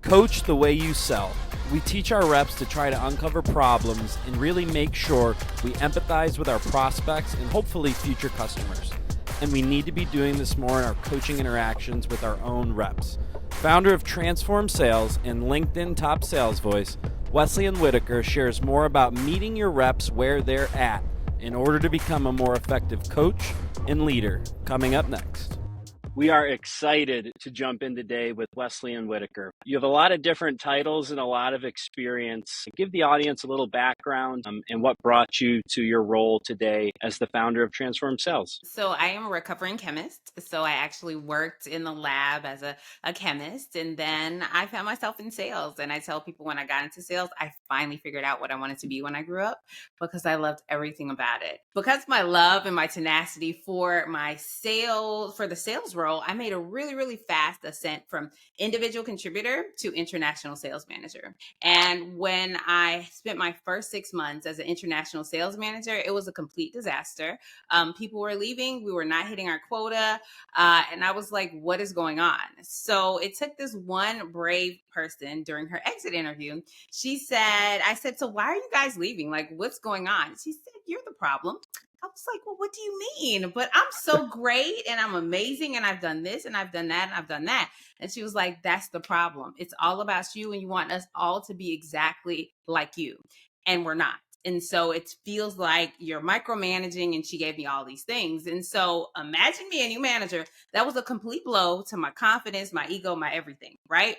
Coach the way you sell. We teach our reps to try to uncover problems and really make sure we empathize with our prospects and hopefully future customers. And we need to be doing this more in our coaching interactions with our own reps. Founder of Transform Sales and LinkedIn Top Sales Voice, Wesleyne Whittaker shares more about meeting your reps where they're at in order to become a more effective coach and leader. Coming up next. We are excited to jump in today with Wesleyne Whittaker. You have a lot of different titles and a lot of experience. Give the audience a little background and what brought you to your role today as the founder of Transform Sales. So I am a recovering chemist. So I actually worked in the lab as a chemist, and then I found myself in sales. And I tell people when I got into sales, I finally figured out what I wanted to be when I grew up because I loved everything about it. Because of my love and my tenacity for the sales role, I made a really, really fast ascent from individual contributor to international sales manager. And when I spent my first 6 months as an international sales manager, it was a complete disaster. People were leaving. We were not hitting our quota. And I was like, what is going on? So it took this one brave person during her exit interview. I said, so why are you guys leaving? Like, what's going on? She said, you're the problem. I was like, well, what do you mean? But I'm so great and I'm amazing and I've done this and I've done that and I've done that. And she was like, that's the problem. It's all about you and you want us all to be exactly like you. And we're not. And so it feels like you're micromanaging, and she gave me all these things. And so imagine me a new manager. That was a complete blow to my confidence, my ego, my everything, right?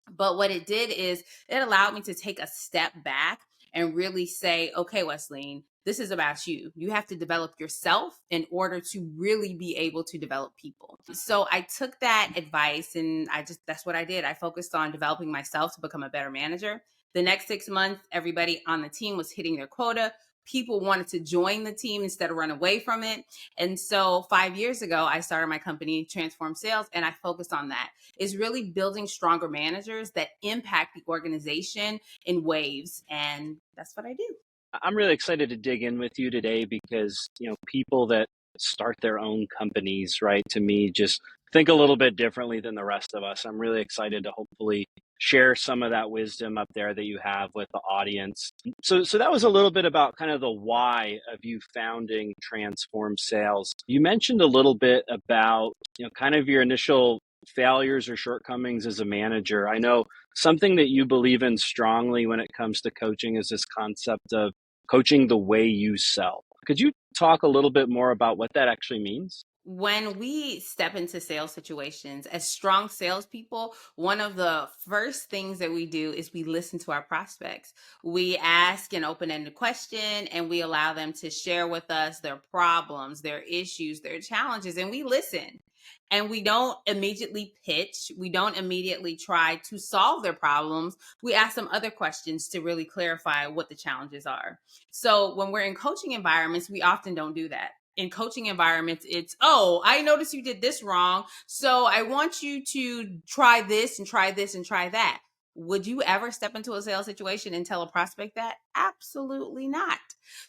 But what it did is it allowed me to take a step back and really say, okay, Wesleyne, this is about you. You have to develop yourself in order to really be able to develop people. So I took that advice and that's what I did. I focused on developing myself to become a better manager. The next 6 months, everybody on the team was hitting their quota. People wanted to join the team instead of run away from it. And so 5 years ago, I started my company, Transform Sales, and I focused on that. It's really building stronger managers that impact the organization in waves. And that's what I do. I'm really excited to dig in with you today because, people that start their own companies, right, to me, just think a little bit differently than the rest of us. I'm really excited to hopefully share some of that wisdom up there that you have with the audience. So that was a little bit about kind of the why of you founding Transform Sales. You mentioned a little bit about, kind of your initial failures or shortcomings as a manager. I know something that you believe in strongly when it comes to coaching is this concept of coaching the way you sell. Could you talk a little bit more about what that actually means? When we step into sales situations as strong salespeople, one of the first things that we do is we listen to our prospects. We ask an open-ended question and we allow them to share with us their problems, their issues, their challenges, and we listen. And we don't immediately pitch. We don't immediately try to solve their problems. We ask them other questions to really clarify what the challenges are. So when we're in coaching environments, we often don't do that. In coaching environments, it's, oh, I noticed you did this wrong, so I want you to try this and try this and try that. Would you ever step into a sales situation and tell a prospect that? Absolutely not.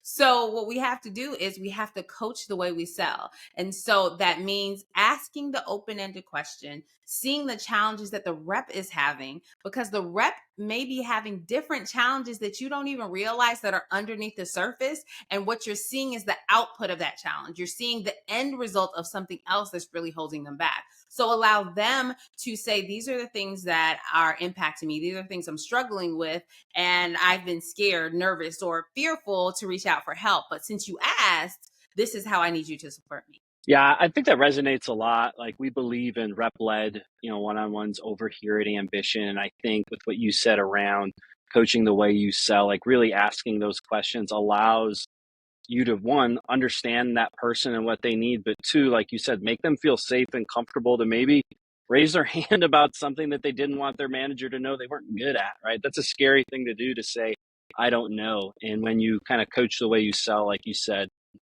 So what we have to do is we have to coach the way we sell. And so that means asking the open-ended question, seeing the challenges that the rep is having, because the rep may be having different challenges that you don't even realize that are underneath the surface. And what you're seeing is the output of that challenge. You're seeing the end result of something else that's really holding them back. So allow them to say, these are the things that are impacting me. These are the things I'm struggling with. And I've been scared, nervous, or fearful to reach out for help. But since you asked, this is how I need you to support me. Yeah, I think that resonates a lot. Like, we believe in rep-led, one-on-ones over here at Ambition. And I think with what you said around coaching the way you sell, like really asking those questions allows you to, one, understand that person and what they need, but two, like you said, make them feel safe and comfortable to maybe raise their hand about something that they didn't want their manager to know they weren't good at, right? That's a scary thing to do, to say, I don't know. And when you kind of coach the way you sell, like you said,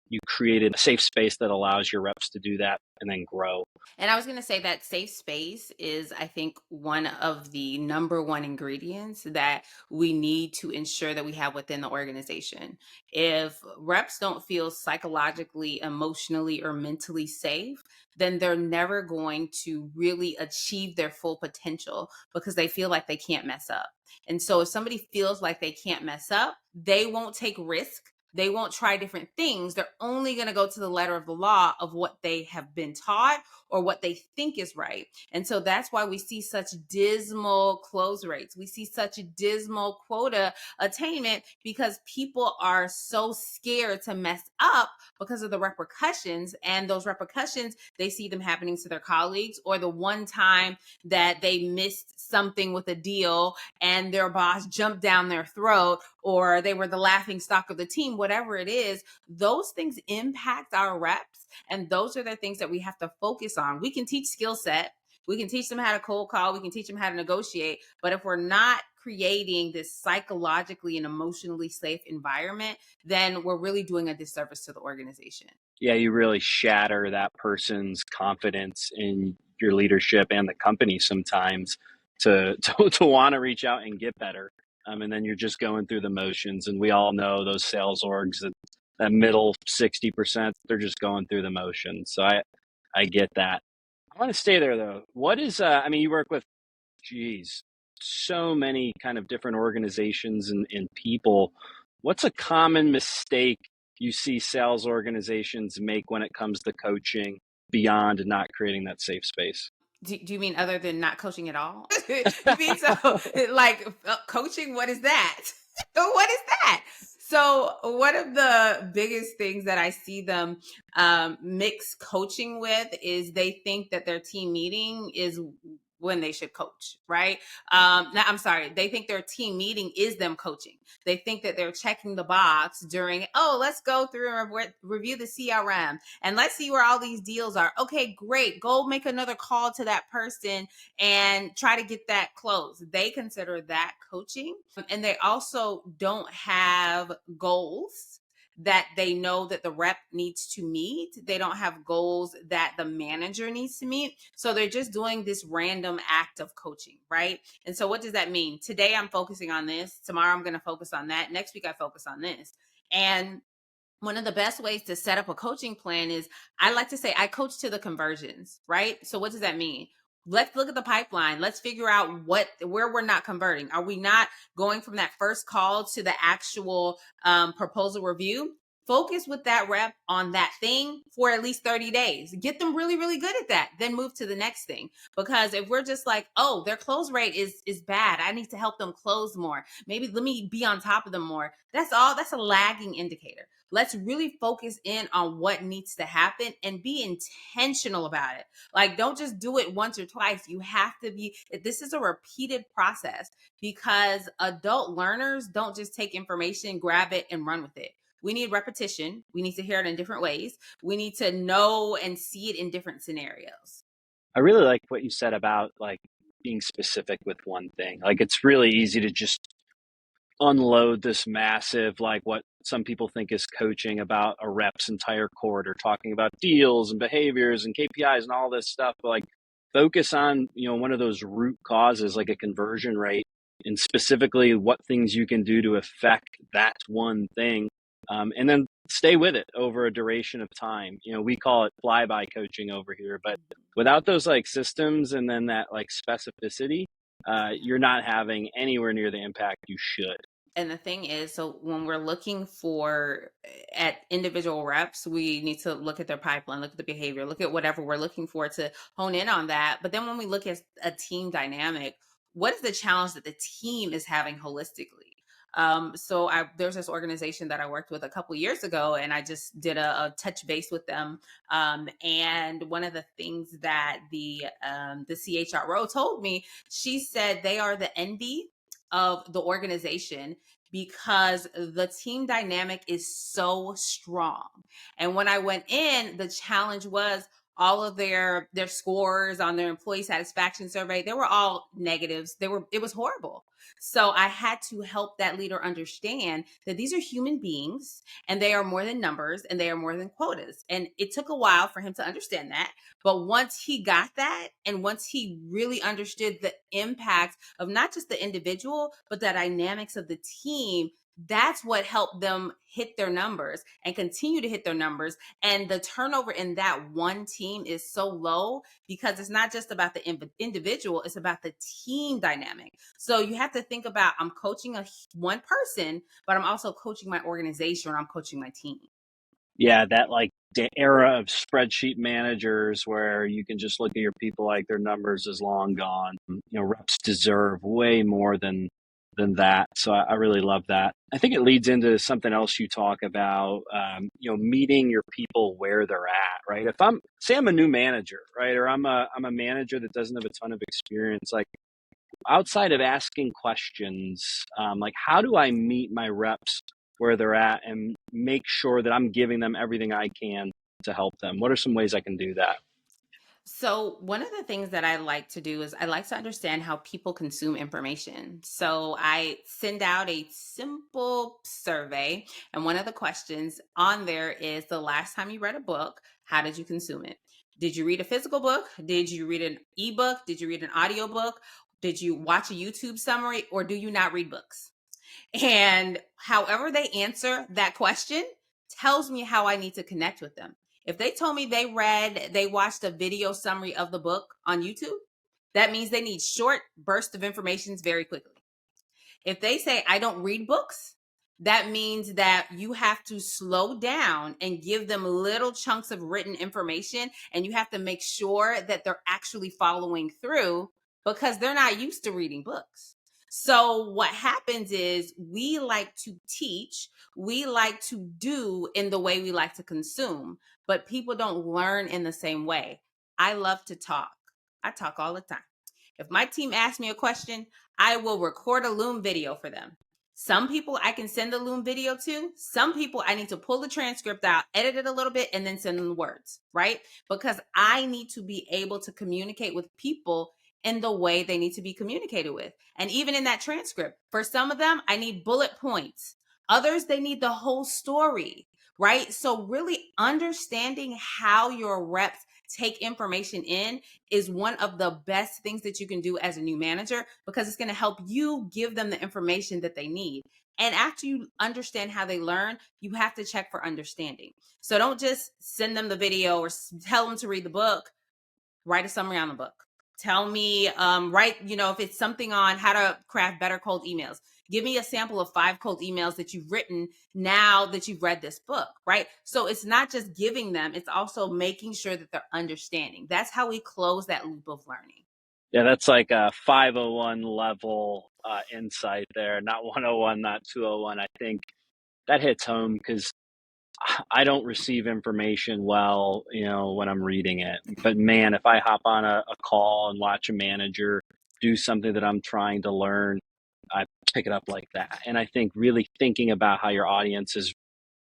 you created a safe space that allows your reps to do that and then grow. And I was going to say that safe space is, I think, one of the number one ingredients that we need to ensure that we have within the organization. If reps don't feel psychologically, emotionally, or mentally safe, then they're never going to really achieve their full potential because they feel like they can't mess up. And so if somebody feels like they can't mess up, they won't take risk. They won't try different things. They're only going to go to the letter of the law of what they have been taught or what they think is right. And so that's why we see such dismal close rates. We see such a dismal quota attainment because people are so scared to mess up because of the repercussions. And those repercussions, they see them happening to their colleagues, or the one time that they missed something with a deal and their boss jumped down their throat, or they were the laughing stock of the team, whatever it is, those things impact our reps. And those are the things that we have to focus on. We can teach skill set. We can teach them how to cold call. We can teach them how to negotiate. But if we're not creating this psychologically and emotionally safe environment, then we're really doing a disservice to the organization. Yeah, you really shatter that person's confidence in your leadership and the company sometimes to want to reach out and get better. And then you're just going through the motions. And we all know those sales orgs, that middle 60%, they're just going through the motions. So I get that. I want to stay there though. What is, I mean, you work with, geez, so many kind of different organizations and people. What's a common mistake you see sales organizations make when it comes to coaching beyond not creating that safe space? Do you mean other than not coaching at all? You mean so like coaching? What is that? What is that? So one of the biggest things that I see them mix coaching with is they think that their team meeting is when they should coach, right? Now, I'm sorry. They think their team meeting is them coaching. They think that they're checking the box during, oh, let's go through and review the CRM and let's see where all these deals are. Okay, great. Go make another call to that person and try to get that closed. They consider that coaching. And they also don't have goals that they know that the rep needs to meet. They don't have goals that the manager needs to meet. So they're just doing this random act of coaching, right? And so what does that mean? Today I'm focusing on this. Tomorrow I'm going to focus on that. Next week I focus on this. And one of the best ways to set up a coaching plan is, I like to say, I coach to the conversions, right? So what does that mean? Let's look at the pipeline. Let's figure out where we're not converting. Are we not going from that first call to the actual proposal review? Focus with that rep on that thing for at least 30 days. Get them really, really good at that. Then move to the next thing. Because if we're just like, oh, their close rate is bad, I need to help them close more. Maybe let me be on top of them more. That's a lagging indicator. Let's really focus in on what needs to happen and be intentional about it. Like, don't just do it once or twice. You have to this is a repeated process, because adult learners don't just take information, grab it, and run with it. We need repetition. We need to hear it in different ways. We need to know and see it in different scenarios. I really like what you said about like being specific with one thing. Like it's really easy to just unload this massive, like what some people think is coaching about a rep's entire quarter, talking about deals and behaviors and KPIs and all this stuff. But like focus on, one of those root causes, like a conversion rate, and specifically what things you can do to affect that one thing. And then stay with it over a duration of time. We call it flyby coaching over here, but without those like systems and then that like specificity, you're not having anywhere near the impact you should. And the thing is, so when we're looking at individual reps, we need to look at their pipeline, look at the behavior, look at whatever we're looking for to hone in on that. But then when we look at a team dynamic, what is the challenge that the team is having holistically? There's this organization that I worked with a couple years ago, and I just did a touch base with them. And one of the things that the CHRO told me, she said they are the envy of the organization because the team dynamic is so strong. And when I went in, the challenge was, all of their scores on their employee satisfaction survey, they were all negatives. It was horrible. So I had to help that leader understand that these are human beings and they are more than numbers and they are more than quotas. And it took a while for him to understand that. But once he got that, and once he really understood the impact of not just the individual, but the dynamics of the team, that's what helped them hit their numbers and continue to hit their numbers. And the turnover in that one team is so low because it's not just about the individual, it's about the team dynamic. So you have to think about, I'm coaching one person, but I'm also coaching my organization, or I'm coaching my team. Yeah, that like the era of spreadsheet managers where you can just look at your people like their numbers is long gone. Reps deserve way more than that. So I really love that. I think it leads into something else you talk about, meeting your people where they're at, right? If I'm a new manager, right, or I'm a manager that doesn't have a ton of experience, like outside of asking questions, like how do I meet my reps where they're at and make sure that I'm giving them everything I can to help them? What are some ways I can do that? So, one of the things that I like to do is I like to understand how people consume information. So, I send out a simple survey, and one of the questions on there is, the last time you read a book, how did you consume it? Did you read a physical book? Did you read an ebook? Did you read an audiobook? Did you watch a YouTube summary, or do you not read books? And however they answer that question tells me how I need to connect with them. If they told me they watched a video summary of the book on YouTube, that means they need short bursts of information very quickly. If they say, I don't read books, that means that you have to slow down and give them little chunks of written information. And you have to make sure that they're actually following through, because they're not used to reading books. So what happens is, we like to teach, we like to do in the way we like to consume, but people don't learn in the same way. I love to talk. I talk all the time. If my team asks me a question, I will record a Loom video for them. Some people I can send the Loom video to. Some people I need to pull the transcript out, edit it a little bit, and then send them the words, right? Because I need to be able to communicate with people in the way they need to be communicated with. And even in that transcript, for some of them, I need bullet points. Others, they need the whole story, right? So really understanding how your reps take information in is one of the best things that you can do as a new manager, because it's going to help you give them the information that they need. And after you understand how they learn, you have to check for understanding. So don't just send them the video or tell them to read the book. Write a summary on the book. Tell me, if it's something on how to craft better cold emails, give me a sample of 5 cold emails that you've written now that you've read this book, right? So it's not just giving them, it's also making sure that they're understanding. That's how we close that loop of learning. Yeah, that's like a 501 level insight there, not 101, not 201. I think that hits home because I don't receive information well, when I'm reading it. But man, if I hop on a call and watch a manager do something that I'm trying to learn, I pick it up like that. And I think really thinking about how your audience is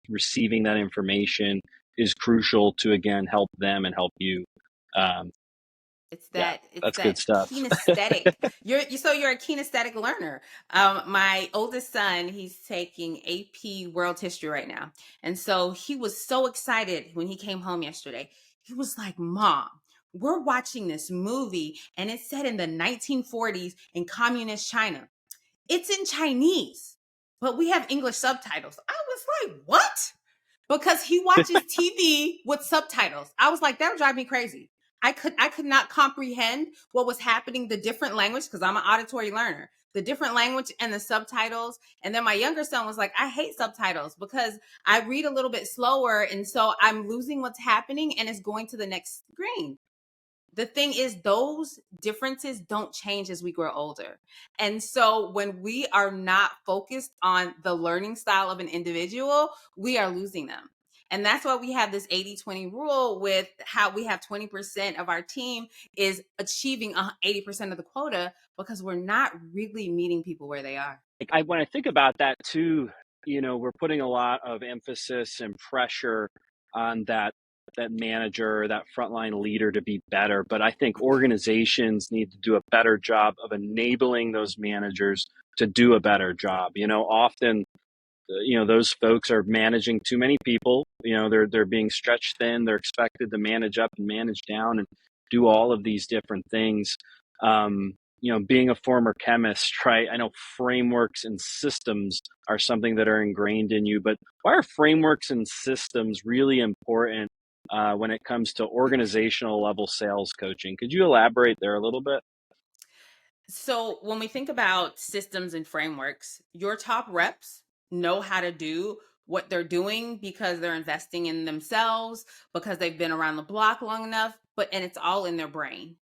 receiving that information is crucial to, again, help them and help you. It's that good stuff. kinesthetic. You're a kinesthetic learner. My oldest son, he's taking AP World History right now, and so he was so excited when he came home yesterday. He was like, "Mom, we're watching this movie, and it's set in the 1940s in communist China. It's in Chinese, but we have English subtitles." I was like, "What?" Because he watches TV with subtitles. I was like, that would drive me crazy. I could not comprehend what was happening, the different language, because I'm an auditory learner, the different language and the subtitles. And then my younger son was like, I hate subtitles because I read a little bit slower. And so I'm losing what's happening and it's going to the next screen. The thing is, those differences don't change as we grow older. And so when we are not focused on the learning style of an individual, we are losing them. And that's why we have this 80-20 rule, with how we have 20% of our team is achieving 80% of the quota, because we're not really meeting people where they are. When I think about that too, we're putting a lot of emphasis and pressure on that that manager, that frontline leader to be better. But I think organizations need to do a better job of enabling those managers to do a better job. Often, those folks are managing too many people. They're being stretched thin. They're expected to manage up and manage down and do all of these different things. Being a former chemist, right? I know frameworks and systems are something that are ingrained in you, but why are frameworks and systems really important when it comes to organizational level sales coaching? Could you elaborate there a little bit? So when we think about systems and frameworks, your top reps know how to do what they're doing because they're investing in themselves, because they've been around the block long enough, and it's all in their brain.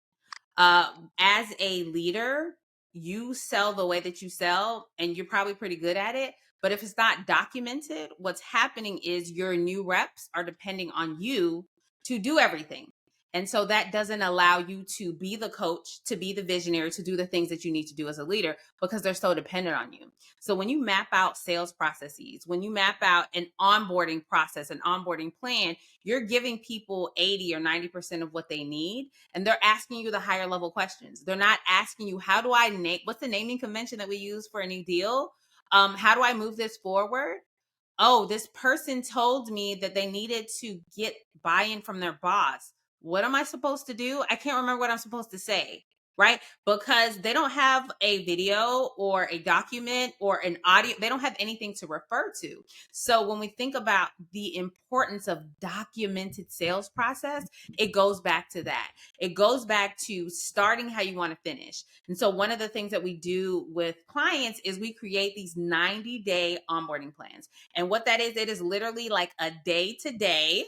As a leader, you sell the way that you sell, and you're probably pretty good at it. But if it's not documented, what's happening is your new reps are depending on you to do everything. And so that doesn't allow you to be the coach, to be the visionary, to do the things that you need to do as a leader because they're so dependent on you. So when you map out sales processes, when you map out an onboarding process, an onboarding plan, you're giving people 80 or 90% of what they need. And they're asking you the higher level questions. They're not asking you, how do I name, what's the naming convention that we use for a new deal? How do I move this forward? Oh, this person told me that they needed to get buy-in from their boss. What am I supposed to do? I can't remember what I'm supposed to say, right? Because they don't have a video or a document or an audio. They don't have anything to refer to. So when we think about the importance of documented sales process, it goes back to that. It goes back to starting how you want to finish. And so one of the things that we do with clients is we create these 90-day onboarding plans. And what that is, it is literally like a day-to-day,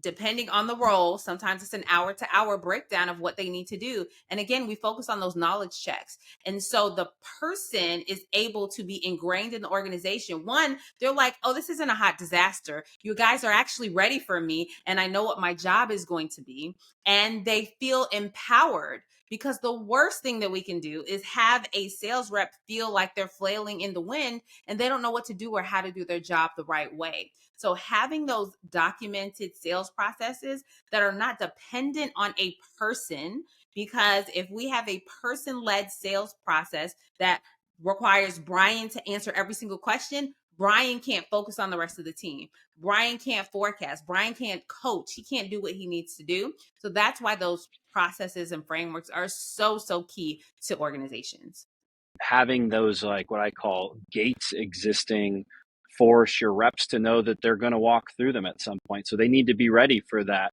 depending on the role. Sometimes it's an hour-to-hour breakdown of what they need to do. And again, we focus on those knowledge checks. And so the person is able to be ingrained in the organization. One, they're like, oh, this isn't a hot disaster. You guys are actually ready for me, and I know what my job is going to be. And they feel empowered. Because the worst thing that we can do is have a sales rep feel like they're flailing in the wind and they don't know what to do or how to do their job the right way. So having those documented sales processes that are not dependent on a person, because if we have a person-led sales process that requires Brian to answer every single question, Brian can't focus on the rest of the team. Brian can't forecast. Brian can't coach. He can't do what he needs to do. So that's why those processes and frameworks are so, so key to organizations. Having those, like what I call gates existing, force your reps to know that they're going to walk through them at some point. So they need to be ready for that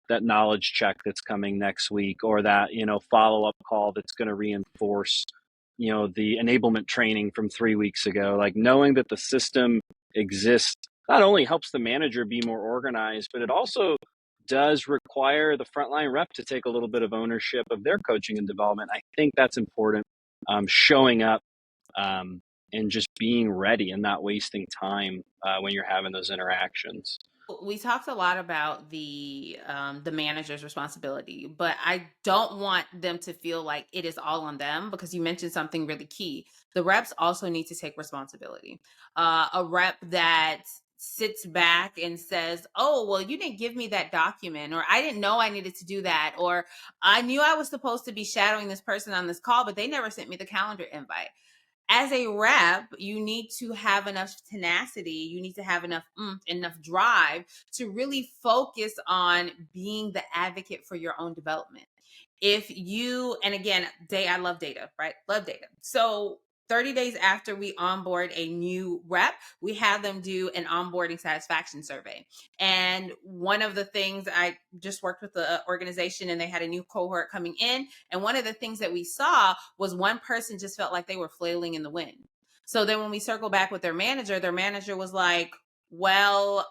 knowledge check that's coming next week, or that, follow-up call that's going to reinforce, the enablement training from 3 weeks ago. Like, knowing that the system exists not only helps the manager be more organized, but it also does require the frontline rep to take a little bit of ownership of their coaching and development. I think that's important. Showing up and just being ready and not wasting time when you're having those interactions. We talked a lot about the manager's responsibility, but I don't want them to feel like it is all on them, because you mentioned something really key. The reps also need to take responsibility. A rep that sits back and says, oh, well, you didn't give me that document, or I didn't know I needed to do that, or I knew I was supposed to be shadowing this person on this call, but they never sent me the calendar invite. As a rep, you need to have enough tenacity. You need to have enough enough drive to really focus on being the advocate for your own development. If you, and again, I love data, right? Love data. So 30 days after we onboard a new rep, we have them do an onboarding satisfaction survey. And one of the things, I just worked with the organization and they had a new cohort coming in. And one of the things that we saw was one person just felt like they were flailing in the wind. So then when we circle back with their manager was like, well,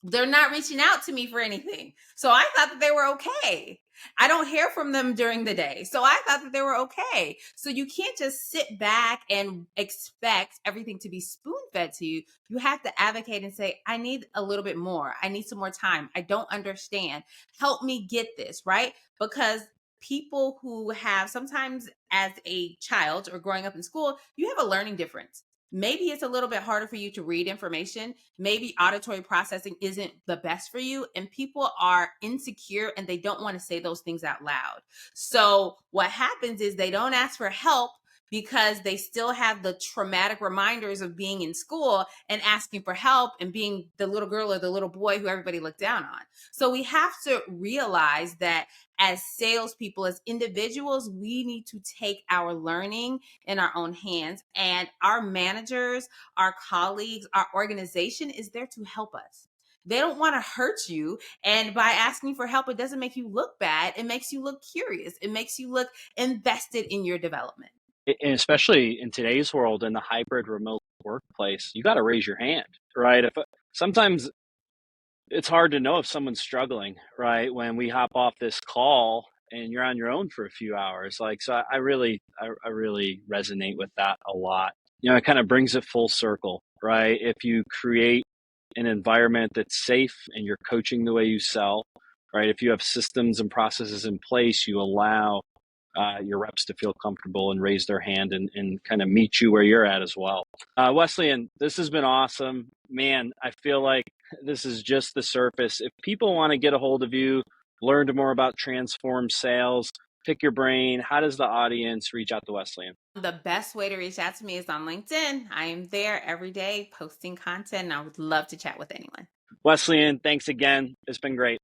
they're not reaching out to me for anything. So I thought that they were okay. I don't hear from them during the day. So I thought that they were okay. So you can't just sit back and expect everything to be spoon fed to you. You have to advocate and say, I need a little bit more. I need some more time. I don't understand. Help me get this, right? Because people who have, sometimes as a child or growing up in school, you have a learning difference. maybe it's a little bit harder for you to read information. Maybe auditory processing isn't the best for you, and people are insecure and they don't want to say those things out loud. So what happens is they don't ask for help because they still have the traumatic reminders of being in school and asking for help and being the little girl or the little boy who everybody looked down on. So we have to realize that as salespeople, as individuals, we need to take our learning in our own hands. And our managers, our colleagues, our organization is there to help us. They don't want to hurt you. And by asking for help, it doesn't make you look bad. It makes you look curious. It makes you look invested in your development. And especially in today's world, in the hybrid remote workplace, you got to raise your hand, right? If sometimes it's hard to know if someone's struggling, right? When we hop off this call and you're on your own for a few hours, like, so I really resonate with that a lot. You know, it kind of brings it full circle, right? If you create an environment that's safe and you're coaching the way you sell, right? If you have systems and processes in place, you allow your reps to feel comfortable and raise their hand and kind of meet you where you're at as well. Wesleyne, this has been awesome. Man, I feel like this is just the surface. If people want to get a hold of you, learn more about transform sales, pick your brain, how does the audience reach out to Wesleyne? The best way to reach out to me is on LinkedIn. I am there every day posting content, and I would love to chat with anyone. Wesleyne, thanks again. It's been great.